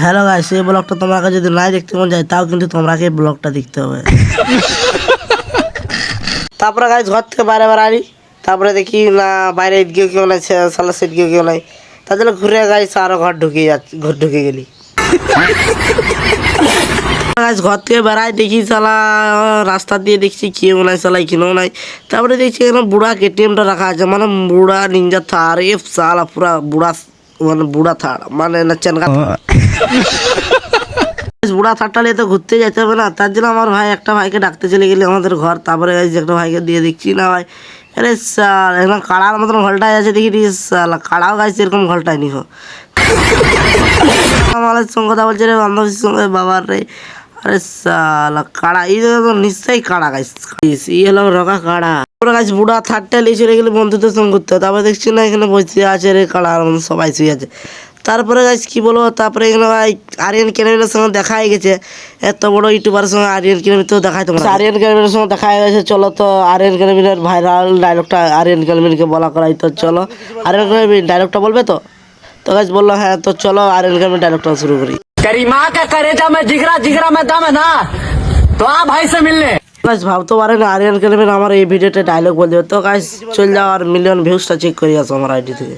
Hello guys, এই ব্লগটা তোমাকে যদি নাই দেখতে মন যায় তাও কিন্তু তোমাকে এই ব্লগটা দেখতে হবে। তারপরে গাইস ঘর থেকে বাইরে আনি, তারপরে দেখি না বাইরে গিয়ে কেউ নাই, সালা সেট গিয়ে কেউ নাই, তার জন্য ঘুরে গাইস আরো ঘর ঢুকে গেলি। ঘর থেকে বেড়াই দেখি সালা রাস্তা দিয়ে দেখছি কেউ নাই, সালা এখানেও নাই। তারপরে দেখছি এখানে বুড়া কেটিএমটা রাখা আছে, মানে বুড়া নিনজা থার, এ সালা পুরা বুড়া, মানে বুড়া থার, মানে না চেনকা বুড়া থারটা নিয়ে তো ঘুরতে যেতে হবে না, তার জন্য আমার ভাই একটা ভাইকে ডাকতে চলে গেলি আমাদের ঘর। তারপরে একটা ভাইকে দিয়ে দেখছি না ভাই, আরে সাল এরকম কাড়ার মতন ঘলটায় আছে, দেখি সালা কাড়াও গাইছে এরকম ঘলটায় নিহ। আমাদের সঙ্গে কথা বলছে রে, বান্ধবীর সঙ্গে বাবার রে, আরে সালা কাড়া, এই নিশ্চয়ই কাড়া গাইস, ই হলো রকা কাড়া। গাছ বুড়া থারটা নিয়ে চলে গেলে বন্ধুদের সঙ্গে ঘুরতে, তারপরে দেখছি না এখানে বসে আছে রে কাড়ার মতো সবাই শুয়ে আছে। তারপরে গাছ কি বলবো, তারপরে এখানে ভাই আরিয়ান কেনেমিনের সঙ্গে দেখা হয়ে গেছে, এত বড় ইউটিউবারের সঙ্গে আরিয়ান কেনেমিন তো দেখায়, তোমার আরিয়ান কেনেমিনের সঙ্গে দেখা হয়ে গেছে। চলো তো আরিয়ান কেনেমিনের ভাইরাল ডায়লগটা আরিয়ান কেনেমিনকে বলা করাই, তো চলো আরিয়ান কেনেমিন ডায়লগটা বলবে তো। তো গাছ বললো হ্যাঁ, তো চলো আরিয়ান কেনেমিন ডায়লগটা শুরু করি। करीमा का करेजा में जिगरा जिगरा में दम है ना, तो आ भाई से मिलने। গাইস ভাবতে পারে না আরিয়ান কেনেমিন আমার এই ভিডিওতে ডায়লগ বল দেবে। তো গাইস চল যাও আর মিলিয়ন ভিউজটা চেক করি আসো আমার আইডি থেকে।